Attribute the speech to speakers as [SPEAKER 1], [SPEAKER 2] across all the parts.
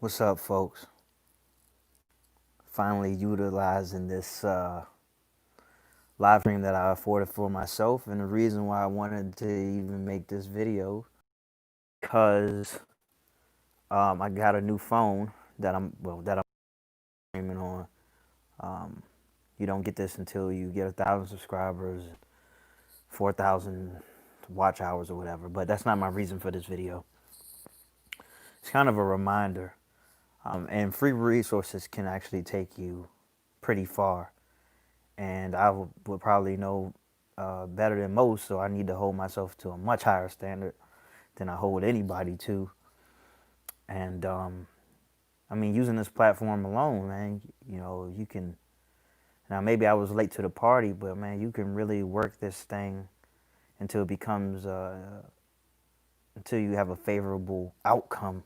[SPEAKER 1] What's up, folks? Finally utilizing this live stream that I afforded for myself, and the reason why I wanted to even make this video because I got a new phone that I'm streaming on. Um, you don't get this until you get 1,000 subscribers, 4,000 watch hours or whatever. But that's not my reason for this video. It's kind of a reminder, and free resources can actually take you pretty far. And I would probably know better than most, so I need to hold myself to a much higher standard than I hold anybody to. And I mean, using this platform alone, man, you can. Now, maybe I was late to the party, but man, you can really work this thing until it becomes, until you have a favorable outcome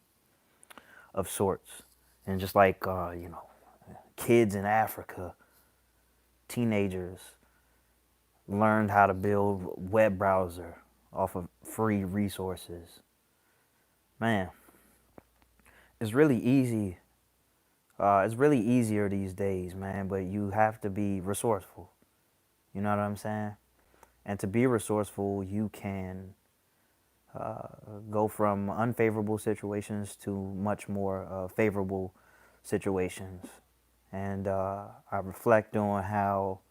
[SPEAKER 1] of sorts. And just like, kids in Africa, teenagers, learned how to build web browser off of free resources. Man, it's really easy. It's really easier these days, man, but you have to be resourceful. You know what I'm saying? And to be resourceful, you can go from unfavorable situations to much more favorable situations. And I reflect on how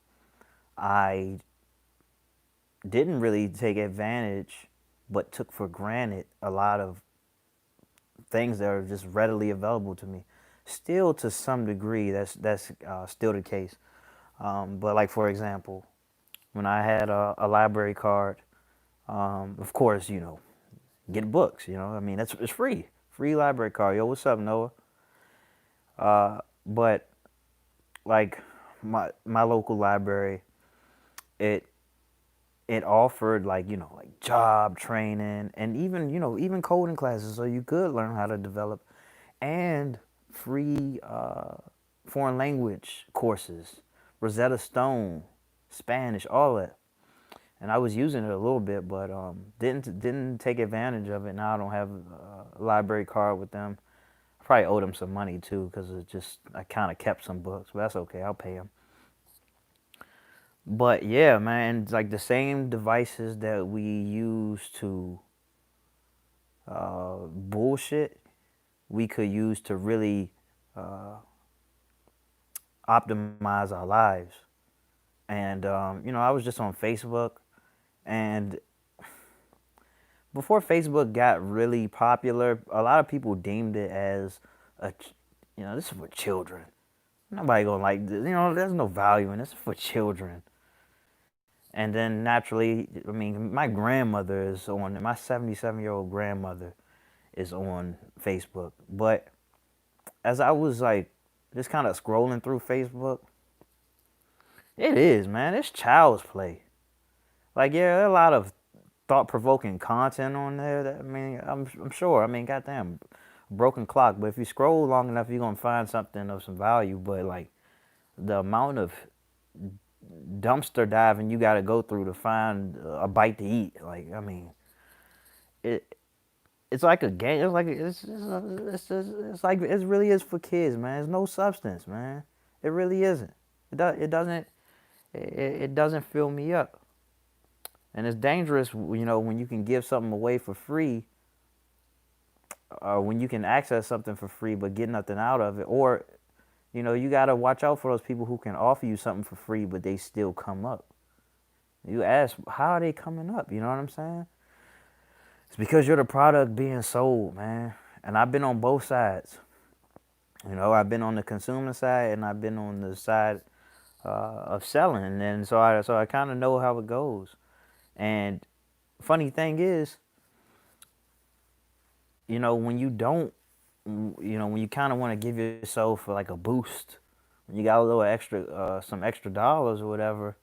[SPEAKER 1] I didn't really take advantage, but took for granted a lot of things that are just readily available to me. Still, to some degree, that's still the case. But like for example, when I had a library card, of course, get books. I mean, it's free, free library card. Yo, what's up, Noah? But like my local library, it it offered like job training and even coding classes, so you could learn how to develop, and free foreign language courses, Rosetta Stone, Spanish, all that. And I was using it a little bit, but didn't take advantage of it. Now I don't have a library card with them. I probably owed them some money too, because it just I kind of kept some books, but that's okay. I'll pay them. But yeah, man, it's like the same devices that we use to bullshit, we could use to really optimize our lives. And I was just on Facebook, and before Facebook got really popular, a lot of people deemed it as this is for children. Nobody gonna like this. There's no value in this. It's for children. And then naturally, I mean, my 77-year-old grandmother is on Facebook. But as I was like just kind of scrolling through Facebook, it is, man, it's child's play. Like, yeah, there are a lot of thought-provoking content on there. That, I mean, I'm sure. I mean, goddamn, broken clock. But if you scroll long enough, you're gonna find something of some value. But like the amount of dumpster diving you got to go through to find a bite to eat. Like, I mean, it it's like a game. It's like it really is for kids, man. There's no substance, man. It really isn't. It doesn't fill me up, and it's dangerous. When you can give something away for free, or when you can access something for free but get nothing out of it, or you gotta watch out for those people who can offer you something for free but they still come up. You ask, how are they coming up? You know what I'm saying? It's because you're the product being sold, man. And I've been on both sides. I've been on the consumer side and I've been on the side of selling, and so I kind of know how it goes. And funny thing is, when you don't, when you kind of want to give yourself like a boost, when you got a little extra, some extra dollars or whatever.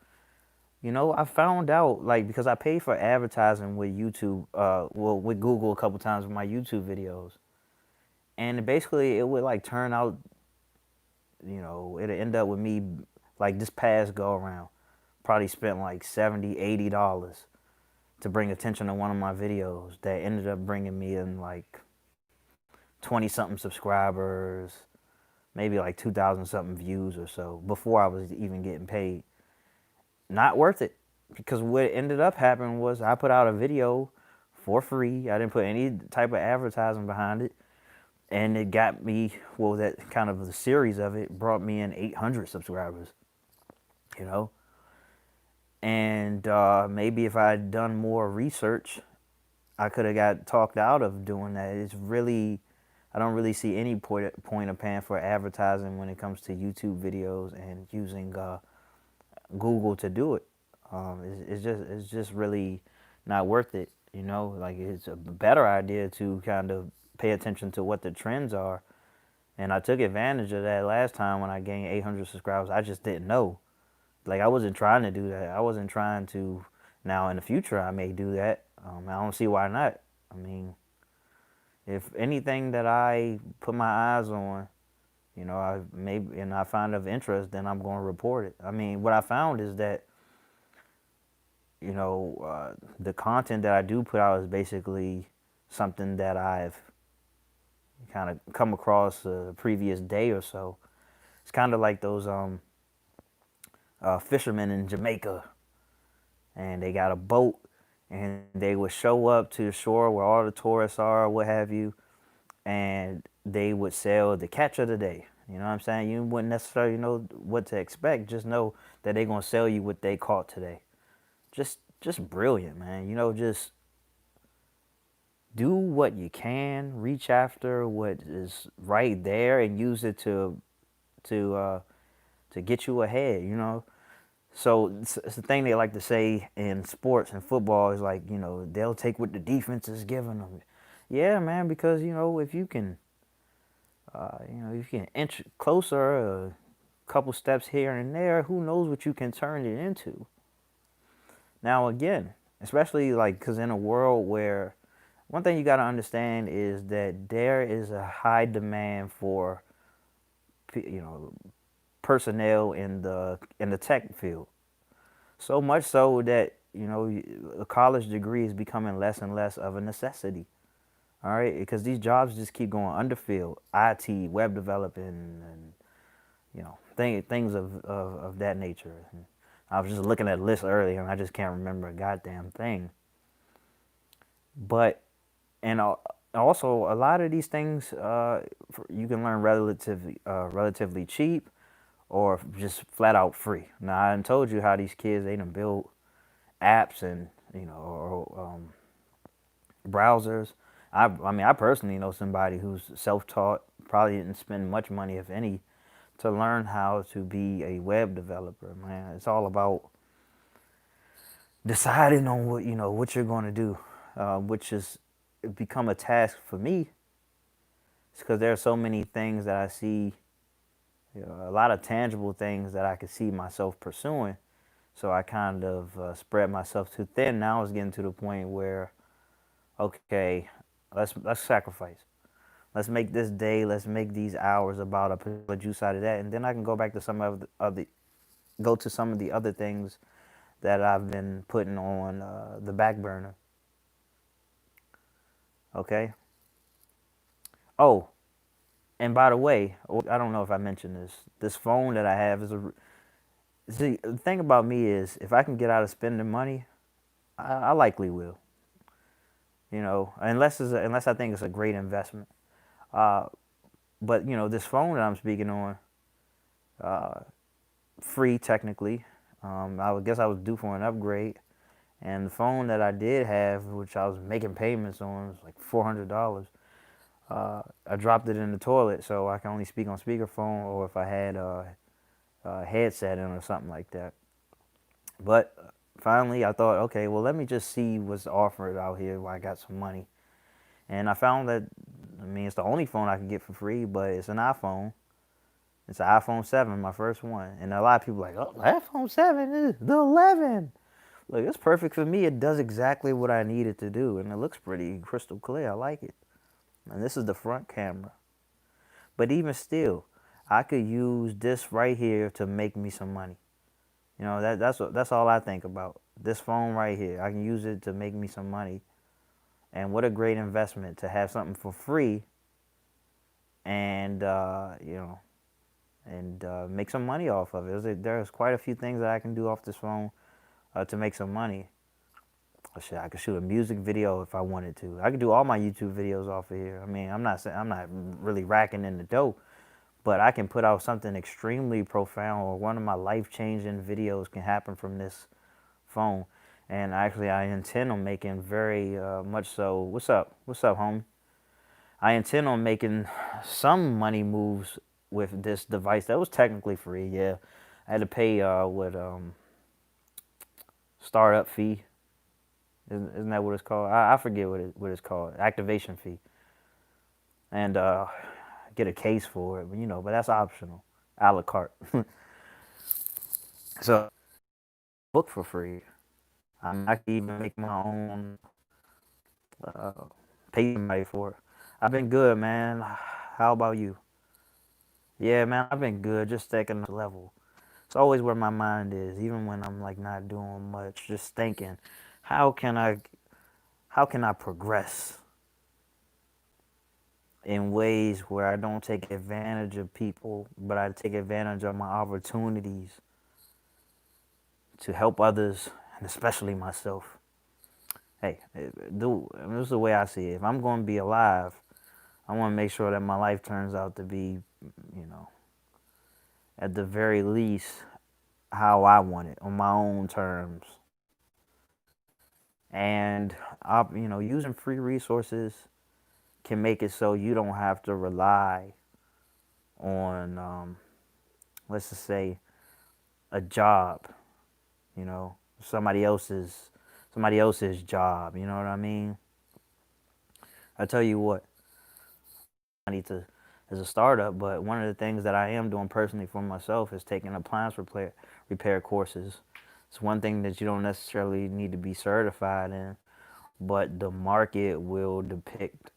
[SPEAKER 1] I found out, like, because I paid for advertising with YouTube, with Google a couple times with my YouTube videos, and basically it would like turn out, it'd end up with me, like this past go around, probably spent like $70, $80 to bring attention to one of my videos that ended up bringing me in like 20 something subscribers, maybe like 2,000 something views or so before I was even getting paid. Not worth it, because what ended up happening was I put out a video for free. I didn't put any type of advertising behind it, and it got me, well, that kind of the series of it brought me in 800 subscribers, you know. And maybe if I had done more research, I could have got talked out of doing that. It's really, I don't really see any point of paying for advertising when it comes to YouTube videos and using Google to do it. It's just really not worth it. You know, like it's a better idea to kind of pay attention to what the trends are. And I took advantage of that last time when I gained 800 subscribers. I just didn't know. Like I wasn't trying to do that. I wasn't trying to. Now in the future I may do that. I don't see why not. I mean, if anything that I put my eyes on, you know, I maybe and I find of interest, then I'm going to report it. I mean, what I found is that, you know, the content that I do put out is basically something that I've kind of come across the previous day or so. It's kind of like those fishermen in Jamaica, and they got a boat, and they would show up to the shore where all the tourists are, or what have you, and they would sell the catch of the day. You know what I'm saying? You wouldn't necessarily know what to expect. Just know that they're gonna sell you what they caught today. Just brilliant, man. You know, just do what you can, reach after what is right there, and use it to get you ahead. You know, so it's the thing they like to say in sports and football is like, you know, they'll take what the defense is giving them. Yeah, man, because you know if you can, if you can inch closer, a couple steps here and there, who knows what you can turn it into. Now again, especially like because in a world where one thing you got to understand is that there is a high demand for, you know, personnel in the tech field. So much so that, you know, a college degree is becoming less and less of a necessity. All right, because these jobs just keep going underfilled. IT, web developing, and you know, things of that nature. And I was just looking at a list earlier, and I just can't remember a goddamn thing. But and also a lot of these things you can learn relatively cheap or just flat out free. Now I done told you how these kids they done build apps and you know or browsers. I mean I personally know somebody who's self-taught, probably didn't spend much money if any to learn how to be a web developer. Man, it's all about deciding on what you're going to do, which is become a task for me. It's because there are so many things that I see, a lot of tangible things that I could see myself pursuing. So I kind of spread myself too thin. Now it's getting to the point where, okay, let's sacrifice. Let's make this day. Let's make these hours about a particular juice out of that, and then I can go back to some of the other, go to some of the other things that I've been putting on the back burner. Okay. Oh, and by the way, I don't know if I mentioned this. This phone that I have is a. See, the thing about me is, if I can get out of spending money, I likely will. You know, unless I think it's a great investment. Uh, but you know, this phone that I'm speaking on, uh, free technically. I would guess I was due for an upgrade, and the phone that I did have, which I was making payments on, was like $400. I dropped it in the toilet, so I can only speak on speakerphone, or if I had a headset in or something like that. But finally, I thought, okay, well, let me just see what's offered out here while I got some money. And I found that, I mean, it's the only phone I can get for free, but it's an iPhone. It's an iPhone 7, my first one. And a lot of people are like, oh, iPhone 7 is the 11. Look, it's perfect for me. It does exactly what I need it to do, and it looks pretty crystal clear. I like it. And this is the front camera. But even still, I could use this right here to make me some money. You know, that's all I think about. This phone right here, I can use it to make me some money. And what a great investment to have something for free and make some money off of it. There's quite a few things that I can do off this phone to make some money. Shit, I could shoot a music video if I wanted to. I could do all my YouTube videos off of here. I mean, I'm not really racking in the dough, but I can put out something extremely profound, or one of my life-changing videos can happen from this phone. And actually, I intend on making very much so. What's up? What's up, homie? I intend on making some money moves with this device that was technically free. Yeah, I had to pay what startup fee. Isn't that what it's called? I forget what it's called. Activation fee, and get a case for it. But that's optional, a la carte. So book for free. I can even make my own, uh, pay somebody for it. I've been good, man. How about you? Yeah, man, I've been good. Just taking the level. It's always where my mind is, even when I'm like not doing much. Just thinking, how can I, how can I progress in ways where I don't take advantage of people, but I take advantage of my opportunities to help others, and especially myself. Hey, dude, this is the way I see it. If I'm going to be alive, I want to make sure that my life turns out to be, you know, at the very least, how I want it, on my own terms. And, using free resources can make it so you don't have to rely on, let's just say, a job, you know, somebody else's somebody else's job. You know what I mean? I tell you what, I need to as a startup, but one of the things that I am doing personally for myself is taking appliance repair courses. It's one thing that you don't necessarily need to be certified in, but the market will depict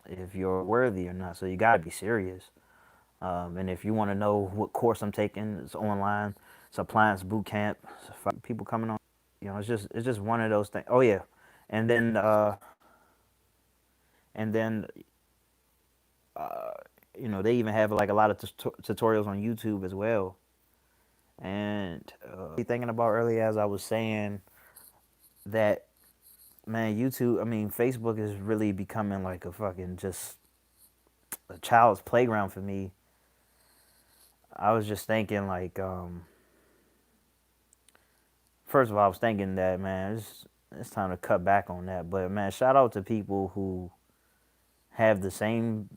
[SPEAKER 1] if you're worthy or not. So you got to be serious. And if you want to know what course I'm taking, it's online. It's appliance boot camp. It's people coming on. It's just one of those things. Oh yeah, and then and then uh, they even have like a lot of tutorials on YouTube as well. And thinking about earlier, as I was saying, that man, YouTube, I mean, Facebook is really becoming like a fucking just a child's playground for me. I was just thinking like, first of all, I was thinking that man, it's time to cut back on that. But man, shout out to people who have the same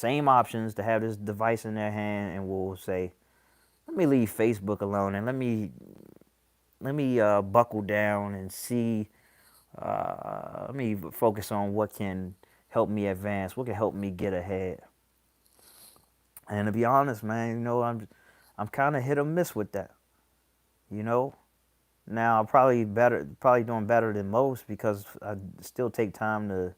[SPEAKER 1] options to have this device in their hand and will say, let me leave Facebook alone and let me buckle down and see. Let me focus on what can help me advance, what can help me get ahead. And to be honest, man, I'm kind of hit or miss with that. You know. Now I'm probably doing better than most because I still take time to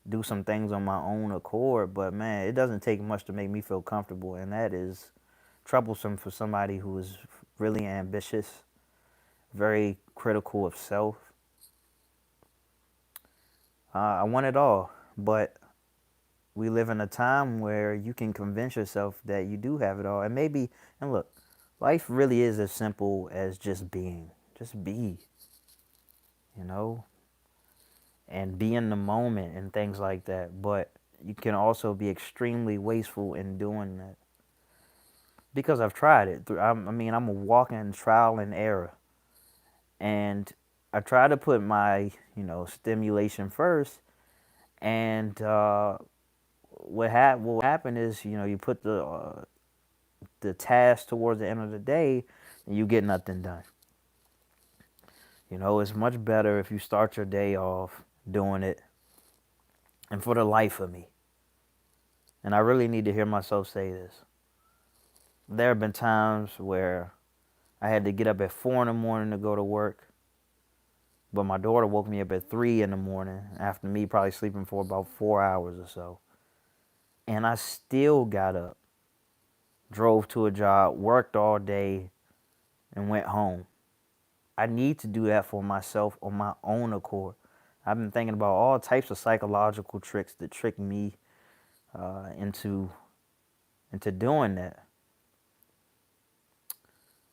[SPEAKER 1] do some things on my own accord. But man, it doesn't take much to make me feel comfortable, and that is troublesome for somebody who is really ambitious, very critical of self. I want it all, but we live in a time where you can convince yourself that you do have it all. And look, life really is as simple as just being. Just be, you know, and be in the moment and things like that. But you can also be extremely wasteful in doing that because I've tried it. I'm a walking trial and error. And I try to put my, stimulation first. And what will happen is, you put the task towards the end of the day, and you get nothing done. It's much better if you start your day off doing it, and for the life of me. And I really need to hear myself say this. There have been times where I had to get up at 4 in the morning to go to work, but my daughter woke me up at 3 in the morning after me probably sleeping for about 4 hours or so. And I still got up, drove to a job, worked all day, and went home. I need to do that for myself on my own accord. I've been thinking about all types of psychological tricks that trick me into doing that.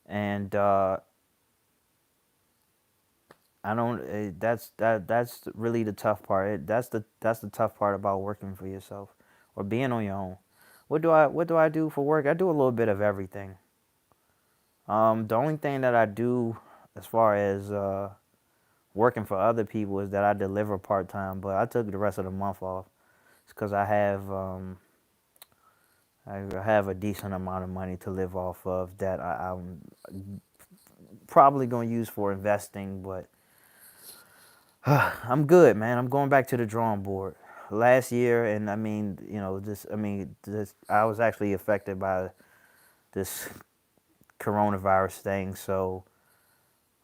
[SPEAKER 1] And I don't. That's really the tough part. That's the tough part about working for yourself or being on your own. What do I do for work? I do a little bit of everything. The only thing that I do as far as working for other people is that I deliver part time, but I took the rest of the month off. It's because I have a decent amount of money to live off of that I'm probably going to use for investing, but I'm good, man. I'm going back to the drawing board. Last year, and I mean, I was actually affected by this coronavirus thing, so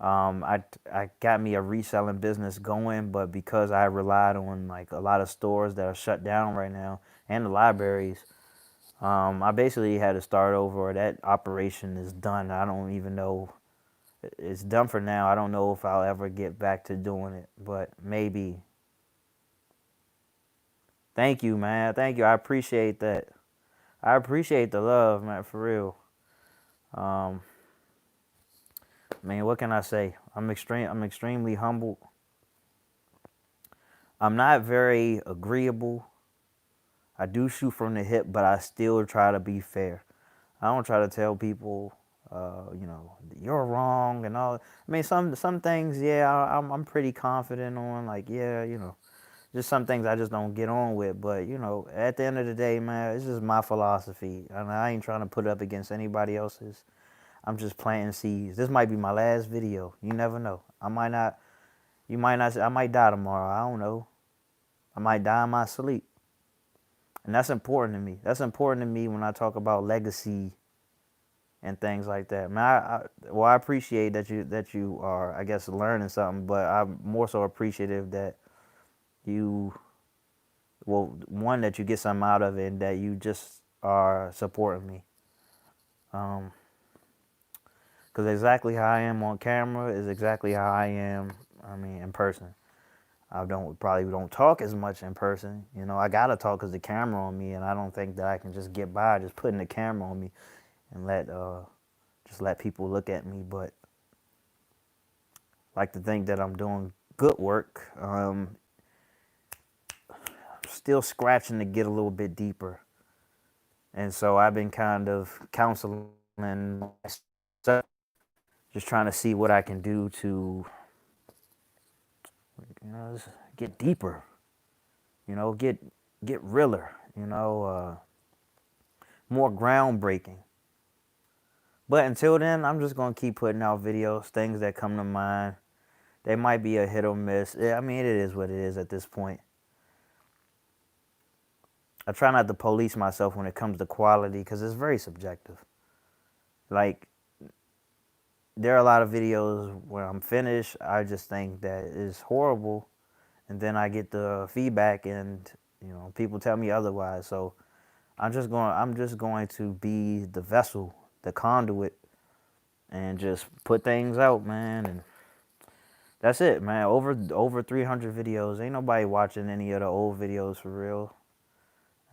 [SPEAKER 1] I got me a reselling business going, but because I relied on like a lot of stores that are shut down right now and the libraries, I basically had to start over. That operation is done. I don't even know. It's done for now. I don't know if I'll ever get back to doing it, but maybe. Thank you, man. Thank you. I appreciate that. I appreciate the love, man, for real. Um, Man, what can I say? I'm extremely humbled. I'm not very agreeable. I do shoot from the hip, but I still try to be fair. I don't try to tell people, you're wrong and all. I mean, some things, yeah, I'm pretty confident on. Like, yeah, just some things I just don't get on with. But at the end of the day, man, it's just my philosophy, and I ain't trying to put it up against anybody else's. I'm just planting seeds. This might be my last video. You never know. I might not. You might not. I might die tomorrow. I don't know. I might die in my sleep, and that's important to me. That's important to me when I talk about legacy and things like that. Man, I appreciate that you are, I guess, learning something, but I'm more so appreciative that you, well, one, that you get something out of it, and that you just are supporting me. Um, because exactly how I am on camera is exactly how I am. I mean, in person. I probably don't talk as much in person. I gotta talk because the camera on me, and I don't think that I can just get by just putting the camera on me and let people look at me. But I like to think that I'm doing good work. Still scratching to get a little bit deeper, and so I've been kind of counseling myself, just trying to see what I can do to get deeper. Get realer. More groundbreaking. But until then, I'm just gonna keep putting out videos, things that come to mind. They might be a hit or miss. I mean, it is what it is at this point. I try not to police myself when it comes to quality because it's very subjective. Like, there are a lot of videos where I'm finished, I just think that it's horrible, and then I get the feedback, and people tell me otherwise. So I'm just going to be the vessel, the conduit, and just put things out, man. And that's it, man. Over 300 videos. Ain't nobody watching any of the old videos for real.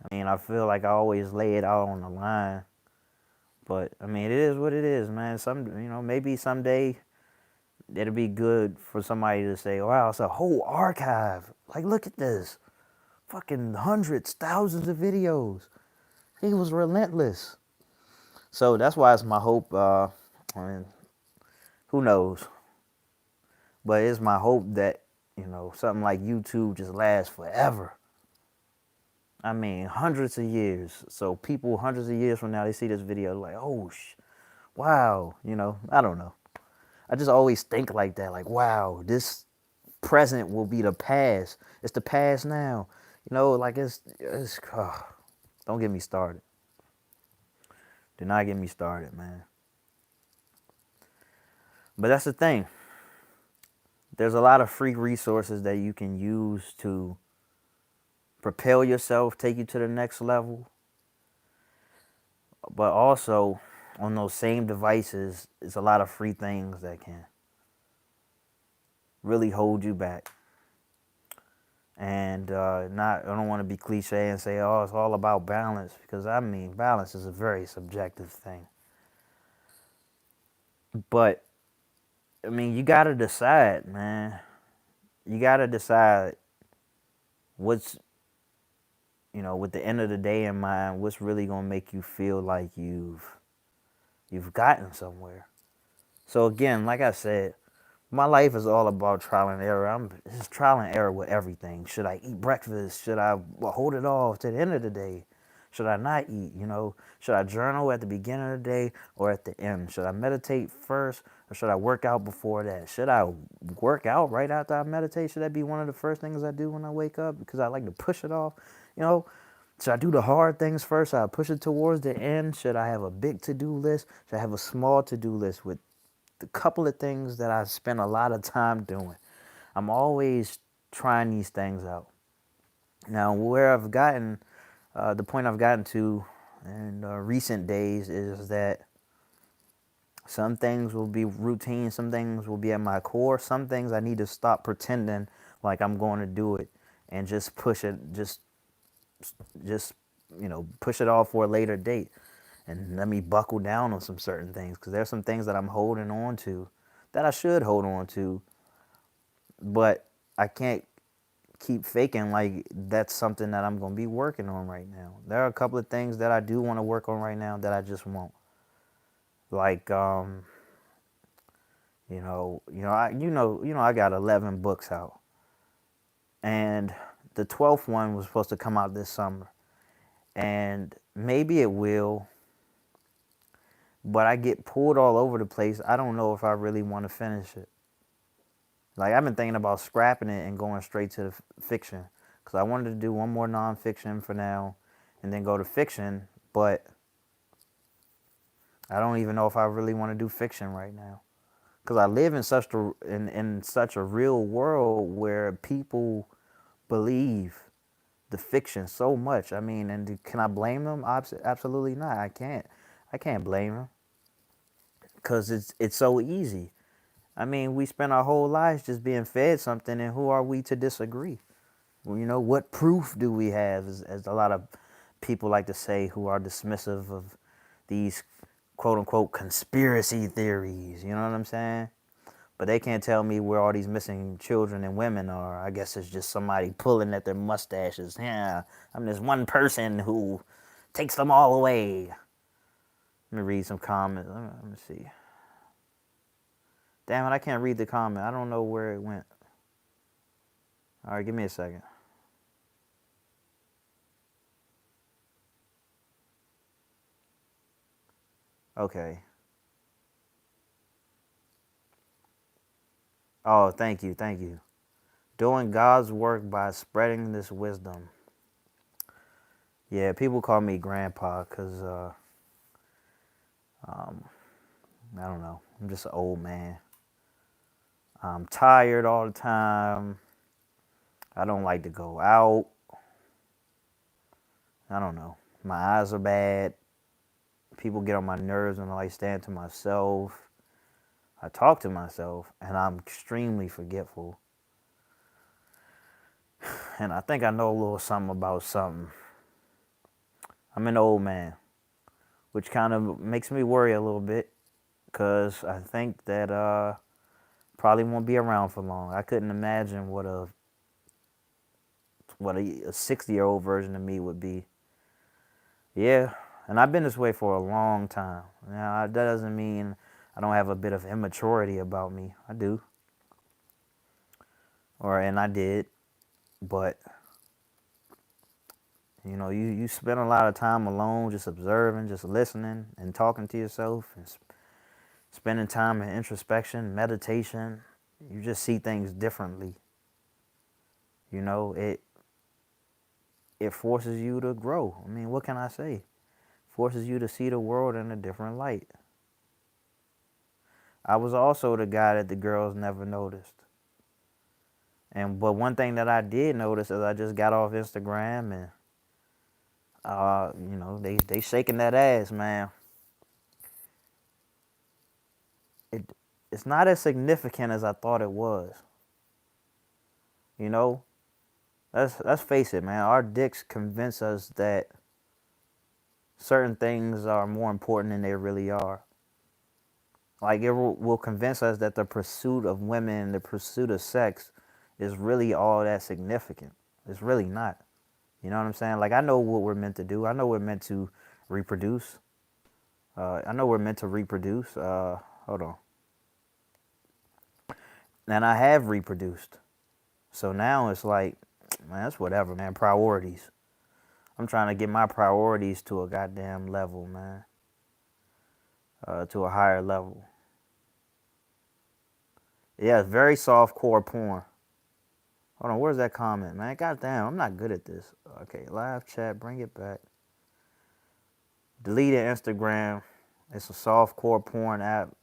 [SPEAKER 1] I mean, I feel like I always lay it out on the line, but I mean, it is what it is, man. Maybe someday it'll be good for somebody to say, "Wow, it's a whole archive. Like, look at this, fucking hundreds, thousands of videos. He was relentless." So that's why it's my hope. I mean, who knows? But it's my hope that something like YouTube just lasts forever. I mean, hundreds of years. So people hundreds of years from now, they see this video like, oh, wow. I don't know. I just always think like that. Like, wow, this present will be the past. It's the past now. Like don't get me started. Do not get me started, man. But that's the thing. There's a lot of free resources that you can use to propel yourself, take you to the next level. But also, on those same devices, it's a lot of free things that can really hold you back. And not, I don't want to be cliche and say, oh, it's all about balance, because I mean, balance is a very subjective thing. But I mean, you gotta decide, man. You gotta decide what's, with the end of the day in mind, what's really gonna make you feel like you've gotten somewhere. So again, like I said, my life is all about trial and error. I'm just trial and error with everything. Should I eat breakfast? Should I hold it off to the end of the day? Should I not eat? Should I journal at the beginning of the day or at the end? Should I meditate first or should I work out before that? Should I work out right after I meditate? Should that be one of the first things I do when I wake up because I like to push it off? You know, should I do the hard things first? Should I push it towards the end? Should I have a big to-do list? Should I have a small to-do list with the couple of things that I spend a lot of time doing? I'm always trying these things out. Now, where I've gotten, the point I've gotten to in recent days is that some things will be routine, some things will be at my core, some things I need to stop pretending like I'm going to do it and just push it, just push it off for a later date, and let me buckle down on some certain things, because there's some things that I'm holding on to that I should hold on to, but I can't keep faking like that's something that I'm going to be working on right now. There are a couple of things that I do want to work on right now that I just won't. Like I got 11 books out, and the 12th one was supposed to come out this summer, and maybe it will, but I get pulled all over the place. I don't know if I really want to finish it. Like, I've been thinking about scrapping it and going straight to the fiction, because I wanted to do one more nonfiction for now and then go to fiction, but I don't even know if I really want to do fiction right now, because I live in such a real world where people believe the fiction so much. I mean, and can I blame them? Absolutely not. I can't. I can't blame them, because it's so easy. I mean, we spend our whole lives just being fed something, and who are we to disagree? Well, what proof do we have, as a lot of people like to say who are dismissive of these quote unquote conspiracy theories? You know what I'm saying? But they can't tell me where all these missing children and women are. I guess it's just somebody pulling at their mustaches. Yeah, I'm this one person who takes them all away. Let me read some comments. Let me see. Damn it, I can't read the comment. I don't know where it went. All right, give me a second. Okay. Oh, thank you, thank you. Doing God's work by spreading this wisdom. Yeah, people call me grandpa because, I don't know, I'm just an old man. I'm tired all the time. I don't like to go out. I don't know. My eyes are bad. People get on my nerves when I like staying to myself. I talk to myself, and I'm extremely forgetful. And I think I know a little something about something. I'm an old man, which kind of makes me worry a little bit, because I think that probably won't be around for long. I couldn't imagine what a 60-year-old version of me would be. Yeah, and I've been this way for a long time. Now, that doesn't mean I don't have a bit of immaturity about me. I do. And I did. But, you spend a lot of time alone just observing, just listening, and talking to yourself, and spending time in introspection, meditation. You just see things differently. It forces you to grow. I mean, what can I say? Forces you to see the world in a different light. I was also the guy that the girls never noticed. But one thing that I did notice is I just got off Instagram, and they shaking that ass, man. It's not as significant as I thought it was. You know, Let's face it, man. Our dicks convince us that certain things are more important than they really are. Like it will convince us that the pursuit of women, the pursuit of sex, is really all that significant. It's really not. You know what I'm saying? Like I know what we're meant to do. I know we're meant to reproduce. I know we're meant to reproduce. Hold on. And I have reproduced. So now it's like, man, that's whatever, man. Priorities. I'm trying to get my priorities to a goddamn level, man. To a higher level. Yeah, it's very soft core porn. Hold on, where's that comment, man? Goddamn, I'm not good at this. Okay, live chat, bring it back. Deleted Instagram. It's a soft core porn app.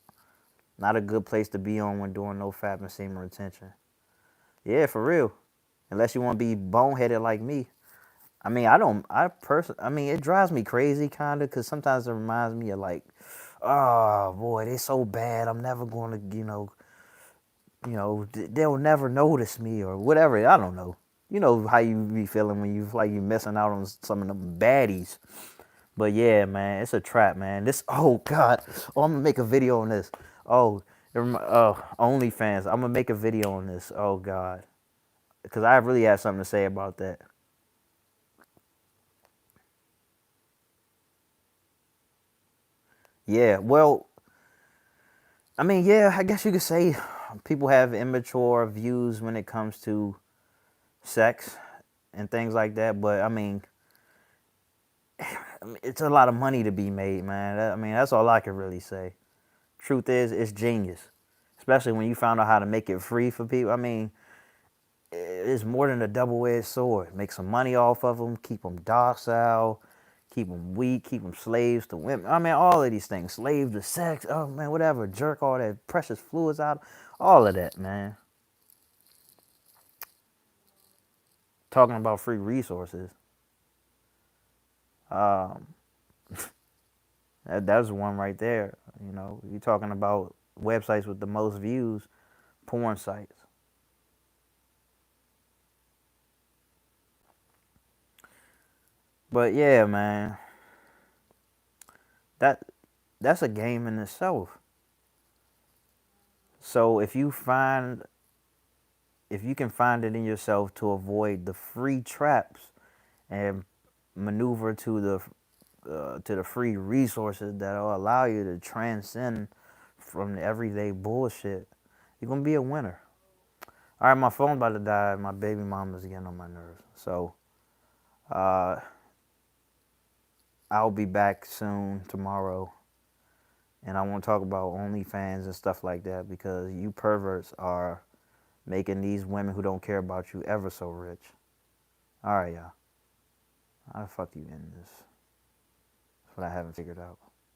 [SPEAKER 1] Not a good place to be on when doing no fap and semen retention. Yeah, for real. Unless you want to be boneheaded like me. I mean, I mean, it drives me crazy kind of because sometimes it reminds me of like, oh boy, they so bad. I'm never going to, they'll never notice me or whatever. I don't know. You know how you be feeling when you feel like you're missing out on some of them baddies. But yeah, man, it's a trap, man. This, oh God, oh, I'm gonna make a video on this. Oh, OnlyFans. I'm gonna make a video on this. Oh God, because I really have something to say about that. Yeah, well, I mean, yeah, I guess you could say people have immature views when it comes to sex and things like that. But I mean, it's a lot of money to be made, man. I mean, that's all I can really say. Truth is, it's genius, especially when you found out how to make it free for people. I mean, it's more than a double-edged sword. Make some money off of them, keep them docile, keep them weak, keep them slaves to women. I mean, all of these things, slave to sex. Oh man, whatever. Jerk all that precious fluids out. All of that, man. Talking about free resources. Um, that's one right there. You know, you're talking about websites with the most views, porn sites. But yeah, man, that that's a game in itself. So if you can find it in yourself to avoid the free traps and maneuver to the free resources that'll allow you to transcend from the everyday bullshit, you're gonna be a winner. All right, my phone's about to die. My baby mama's getting on my nerves. So uh, I'll be back soon tomorrow, and I want to talk about OnlyFans and stuff like that because you perverts are making these women who don't care about you ever so rich. All right, y'all. How the fuck do you end this? That's what I haven't figured out.